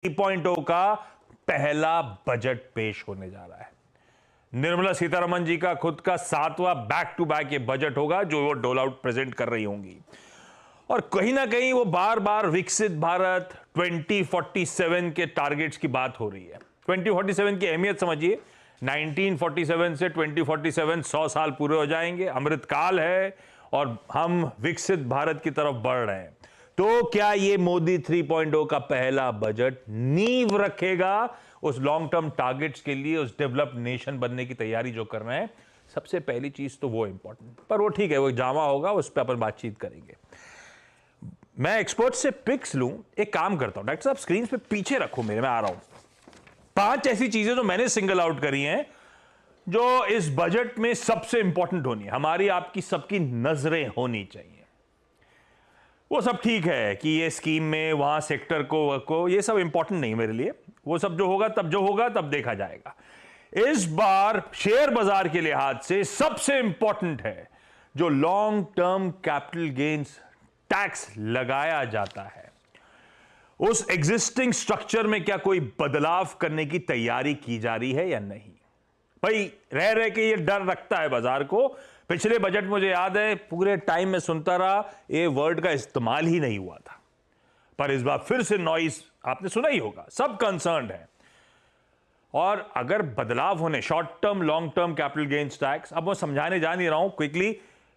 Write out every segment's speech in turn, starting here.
3.0 का पहला बजट पेश होने जा रहा है। निर्मला सीतारमण जी का खुद का 7वां बैक टू बैक ये बजट होगा जो वो डोल आउट प्रेजेंट कर रही होंगी, और कहीं ना कहीं वो बार बार विकसित भारत 2047 के टारगेट्स की बात हो रही है। 2047 की अहमियत समझिए, 1947 से 2047 100 साल पूरे हो जाएंगे, अमृतकाल है और हम विकसित भारत की तरफ बढ़ रहे हैं। तो क्या ये मोदी 3.0 का पहला बजट नींव रखेगा उस लॉन्ग टर्म टारगेट्स के लिए, उस डेवलप्ड नेशन बनने की तैयारी जो कर रहे हैं? सबसे पहली चीज तो वो इंपॉर्टेंट, पर वो ठीक है, वो जामा होगा, उस पर अपन बातचीत करेंगे। मैं एक्सपर्ट से पिक्स लूं, एक काम करता हूं डॉक्टर साहब, स्क्रीन पे पीछे रखो मेरे, मैं आ रहा हूं। 5 ऐसी चीजें जो मैंने सिंगल आउट करी हैं जो इस बजट में सबसे इंपॉर्टेंट होनी है, हमारी आपकी सबकी नजरें होनी चाहिए। वो सब ठीक है कि ये स्कीम में वहां सेक्टर को ये सब इंपॉर्टेंट नहीं मेरे लिए, वो सब जो होगा तब देखा जाएगा। इस बार शेयर बाजार के लिहाज से सबसे इंपॉर्टेंट है जो long term capital gains tax लगाया जाता है, उस एग्जिस्टिंग स्ट्रक्चर में क्या कोई बदलाव करने की तैयारी की जा रही है या नहीं। भाई रह रह के ये डर रखता है बाजार को। पिछले बजट मुझे याद है पूरे टाइम में सुनता रहा, ये वर्ड का इस्तेमाल ही नहीं हुआ था, पर इस बार फिर से नॉइस आपने सुना ही होगा, सब कंसर्न्ड है। और अगर बदलाव होने, short term long term capital gains tax, अब मैं समझाने जा नहीं रहा हूं, quickly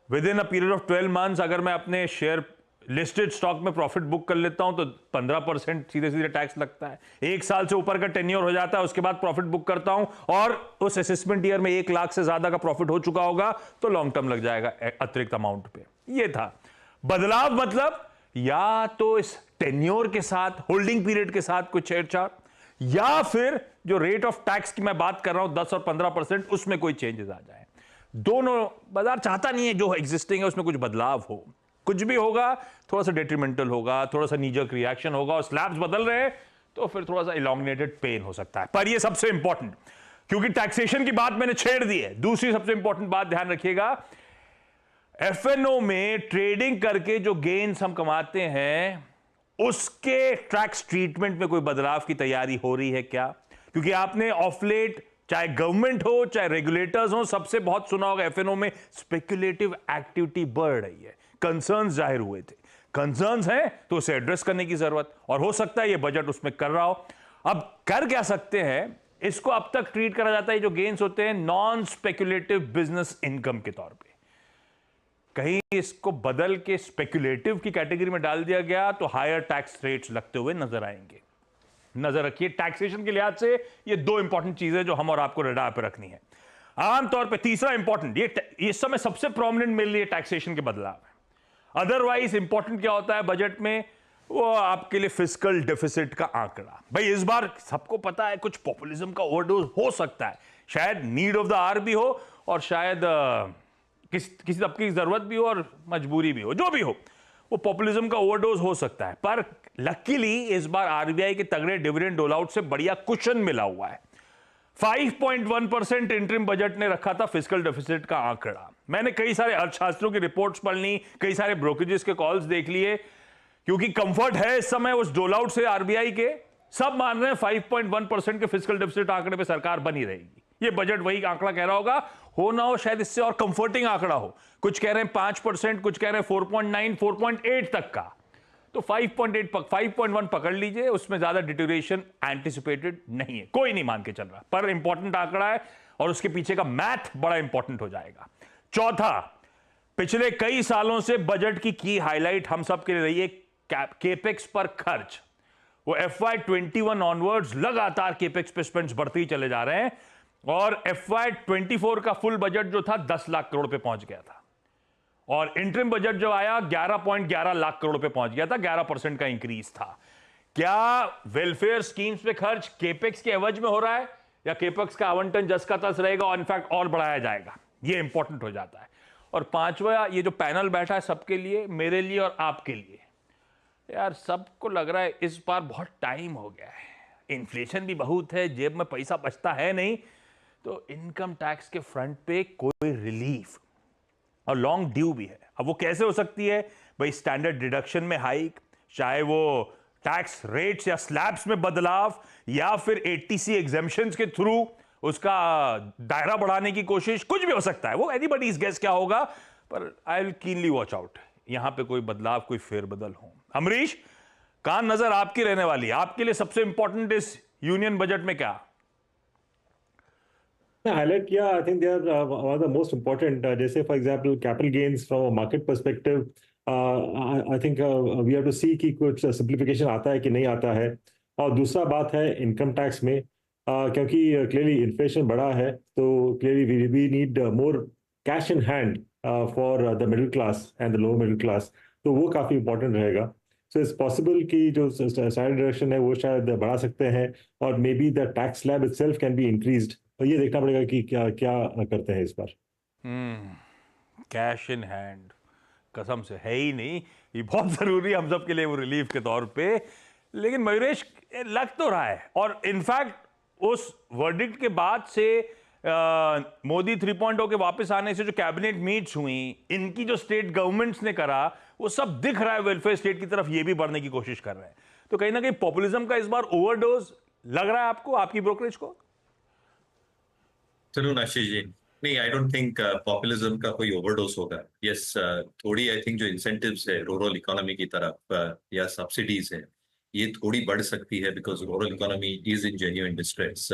with in a period of 12 months अगर मैं अपने शेयर लिस्टेड स्टॉक में प्रॉफिट बुक कर लेता हूं तो 15% सीधे सीधे टैक्स लगता है। 1 साल से ऊपर का टेन्योर हो जाता है, उसके बाद प्रॉफिट बुक करता हूं और उस असेसमेंट ईयर में 1 लाख से ज्यादा का प्रॉफिट हो चुका होगा तो लॉन्ग टर्म लग जाएगा अतिरिक्त अमाउंट पे। ये था बदलाव, मतलब या तो इस टेन्योर के साथ, होल्डिंग पीरियड के साथ कुछ छेड़छाड़, या फिर जो रेट ऑफ टैक्स की मैं बात कर रहा हूं 10 और 15%, उसमें कोई चेंजेस आ जाए। दोनों बाजार चाहता नहीं है जो एग्जिस्टिंग है उसमें कुछ बदलाव हो। कुछ भी होगा थोड़ा सा डेट्रीमेंटल होगा, थोड़ा सा नीजक रिएक्शन होगा, और स्लैब्स बदल रहे हैं तो फिर थोड़ा सा इलॉन्गेटेड पेन हो सकता है। पर ये सबसे इंपॉर्टेंट, क्योंकि टैक्सेशन की बात मैंने छेड़ दी है, दूसरी सबसे इंपॉर्टेंट बात ध्यान रखिएगा, एफएनओ में ट्रेडिंग करके जो गेन्स हम कमाते हैं उसके टैक्स ट्रीटमेंट में कोई बदलाव की तैयारी हो रही है क्या? क्योंकि आपने ऑफ लेट चाहे गवर्नमेंट हो चाहे रेगुलेटर्स हो, सबसे बहुत सुना होगा एफएनओ में स्पेक्युलेटिव एक्टिविटी बढ़ रही है, कंसर्न्स जाहिर हुए थे। कंसर्न्स हैं तो उसे एड्रेस करने की जरूरत, और हो सकता है ये बजट उसमें कर रहा हो। अब कर क्या सकते हैं, इसको अब तक ट्रीट करा जाता है जो गेन्स होते हैं नॉन स्पेक्युलेटिव बिजनेस इनकम के तौर पे। कहीं इसको बदल के स्पेक्युलेटिव की कैटेगरी में डाल दिया गया तो हायर टैक्स रेट्स लगते हुए नजर आएंगे। नजर रखिए, टैक्सेशन के लिहाज से ये 2 इंपॉर्टेंट चीजें जो हम और आपको रडार पे रखनी है। आमतौर पे तीसरा इंपॉर्टेंट, ये इस समय सबसे प्रोमिनेंट मेरे लिए टैक्सेशन के बदलाव है। अदरवाइज इंपॉर्टेंट क्या होता है बजट में, वो आपके लिए फिस्कल डेफिसिट का आंकड़ा। भाई इस बार सबको पता है कुछ पॉपुलिज्म का ओवरडोज हो सकता है, शायद नीड ऑफ द आवर भी हो और शायद किसी तबके की जरूरत भी हो और मजबूरी भी हो, जो भी हो, वो पॉपुलिज्म का ओवरडोज हो सकता है। पर लकीली इस बार आरबीआई के तगड़े डिविडेंड डोल आउट से बढ़िया कुशन मिला हुआ है। 5.1% इंटरिम बजट ने रखा था फिस्कल डेफिसिट का आंकड़ा। मैंने कई सारे अर्थशास्त्रियों की रिपोर्ट्स पढ़ ली, कई सारे ब्रोकरेजेस के कॉल्स देख लिए, क्योंकि कंफर्ट है इस समय उस डोल आउट से आरबीआई के, सब मान रहे हैं 5.1% के फिस्कल डेफिसिट आंकड़े पे सरकार बनी रहेगी। ये बजट वही आंकड़ा कह रहा होगा, हो ना हो शायद इससे और कंफर्टिंग आंकड़ा हो। कुछ कह रहे हैं 5%, कुछ कह रहे हैं 4.9, 4.8 तक का, तो 5.1 पकड़ लीजिए, उसमें ज्यादा डिटोरेशन एंटिसिपेटेड नहीं है, कोई नहीं मान के चल रहा, पर इंपॉर्टेंट आंकड़ा है और उसके पीछे का मैथ बड़ा इंपॉर्टेंट हो जाएगा। चौथा, पिछले कई सालों से बजट की हाईलाइट हम सब के लिए रही है केपेक्स पर खर्च। वो FY21 ऑनवर्ड्स लगातार केपेक्स पे स्पेंड्स बढ़ते ही चले जा रहे हैं, और FY24 का फुल बजट जो था 10 लाख करोड़ पे पहुंच गया था, और इंटरिम बजट जो आया 11.11 लाख करोड़ पे पहुंच गया था, 11% का इंक्रीज था। क्या वेलफेयर स्कीम्स पे खर्च केपेक्स के एवज में हो रहा है, या केपेक्स का आवंटन जस का तस रहेगा और इनफैक्ट और बढ़ाया जाएगा? ये इंपॉर्टेंट हो जाता है। और पांचवा, ये जो पैनल बैठा है सबके लिए, मेरे लिए और आपके लिए, यार सबको लग रहा है इस बार बहुत टाइम हो गया है, इन्फ्लेशन भी बहुत है, जेब में पैसा बचता है नहीं, तो इनकम टैक्स के फ्रंट पे कोई रिलीफ, और लॉन्ग ड्यू भी है। अब वो कैसे हो सकती है भाई? स्टैंडर्ड डिडक्शन में हाइक, चाहे वो टैक्स रेट्स या स्लैब्स में बदलाव, या फिर एटीसी एग्जेम्पशंस के थ्रू उसका दायरा बढ़ाने की कोशिश, कुछ भी हो सकता है। वो एनीबॉडीज गेस क्या होगा, पर I will keenly watch out यहां पे कोई बदलाव, कोई फेरबदल हो। अमरीश, कान नजर आपकी रहने वाली, आपके लिए सबसे इंपॉर्टेंट इस यूनियन बजट में क्या? हाईलाइट किया, I think they are one of the most important. जैसे for example capital gains from a market perspective, I think we have to see कि कुछ सिंप्लीफिकेशन आता है कि नहीं आता है। और दूसरा बात है इनकम टैक्स में, क्योंकि क्लियरली इन्फ्लेशन बढ़ा है, तो clearly we need more cash in hand for the middle class and the lower middle class, तो वो काफ़ी इंपॉर्टेंट रहेगा। सो इट्स पॉसिबल कि जो साइड डायरेक्शन है वो शायद बढ़ा सकते हैं, और may be the tax slab itself can be increased. तो ये देखना पड़ेगा कि क्या क्या करते हैं इस बार। कैश इन हैंड कसम से है ही नहीं, ये बहुत जरूरी है हम सब के लिए, वो रिलीफ के तौर पे। लेकिन मयूरेश, लग तो रहा है, और इनफैक्ट उस वर्डिक्ट के बाद से मोदी 3.0 के वापस आने से जो कैबिनेट मीट्स हुई, इनकी जो स्टेट गवर्नमेंट्स ने करा, वो सब दिख रहा है वेलफेयर स्टेट की तरफ ये भी बढ़ने की कोशिश कर रहे हैं। तो कहीं ना कहीं पॉपुलिज्म का इस बार ओवरडोज लग रहा है आपको, आपकी ब्रोकरेज को? चलो आशीष जी, नहीं, आई डोंट थिंक पॉपुलिज्म का कोई ओवरडोज होगा। यस, थोड़ी आई थिंक जो इंसेंटिव्स है रूरल इकोनॉमी की तरफ या सब्सिडीज है, ये थोड़ी बढ़ सकती है, because rural economy is in genuine distress.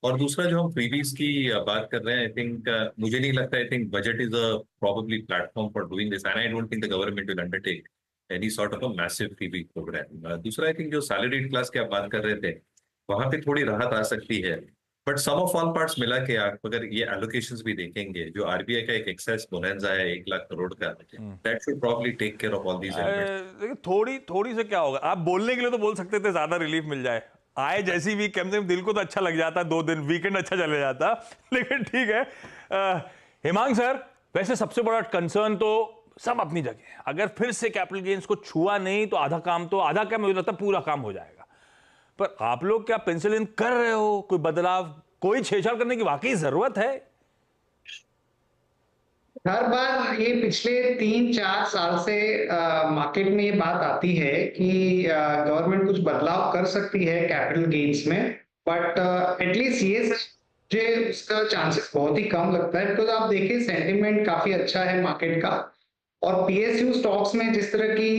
और दूसरा जो हम फ्रीबीज की बात कर रहे हैं, आई थिंक मुझे नहीं लगता, I think budget is a probably platform for doing this, and I don't think the government will undertake any sort of a massive freebie program. दूसरा, आई थिंक जो सैलरीड क्लास की आप बात कर रहे थे, वहां पे थोड़ी राहत आ सकती है, but sum of all parts मिला के आप अगर ये एलोकेशंस भी देखेंगे, जो आरबीआई का एक एक्सेस बोनंजा है 1 लाख करोड़ का, that should probably take care of all these elements. थोड़ी थोड़ी से क्या होगा, आप बोलने के लिए तो बोल सकते थे ज्यादा रिलीफ मिल जाए, आए जैसी भी कम से कम दिल को तो अच्छा लग जाता, 2 दिन वीकेंड अच्छा चले जाता। लेकिन ठीक है। हिमांग सर, वैसे सबसे बड़ा कंसर्न तो सब अपनी जगह, अगर फिर से कैपिटल गेन्स को छुआ नहीं तो आधा काम, तो आधा क्या, मुझे लगता है पूरा काम हो जाएगा। पर आप लोग क्या पेंसिल इन कर रहे हो कोई बदलाव, कोई छेड़छाड़ करने की वाकई जरूरत है? हर बार ये पिछले 3-4 साल से मार्केट में ये बात आती है कि गवर्नमेंट कुछ बदलाव कर सकती है कैपिटल गेन्स में, बट एटलीस्ट ये मुझे उसका चांसेस बहुत ही कम लगता है, बिकॉज आप देखिए सेंटिमेंट काफी अच्छा है मार्केट का, और पीएसयू स्टॉक्स में जिस तरह की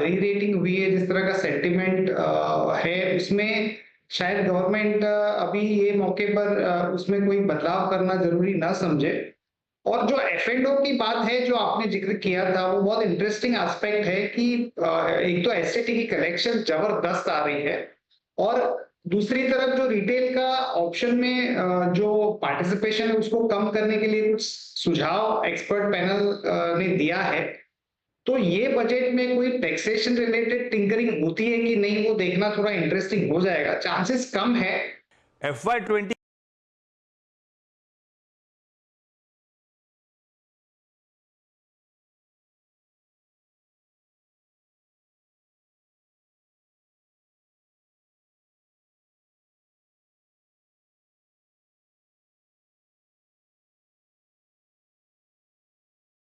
री रेटिंग हुई है, जिस तरह का सेंटिमेंट है, उसमें शायद गवर्नमेंट अभी ये मौके पर उसमें कोई बदलाव करना जरूरी ना समझे। और जो F&O की बात है जो आपने जिक्र किया था, वो बहुत इंटरेस्टिंग एस्पेक्ट है कि एक तो एसटीटी की कलेक्शन जबरदस्त आ रही है, और दूसरी तरफ जो रिटेल का ऑप्शन में जो पार्टिसिपेशन है उसको कम करने के लिए कुछ सुझाव एक्सपर्ट पैनल ने दिया है। तो ये बजट में कोई टैक्सेशन रिलेटेड टिंकरिंग होती है कि नहीं, वो देखना थोड़ा इंटरेस्टिंग हो जाएगा। चांसेस कम है। FY20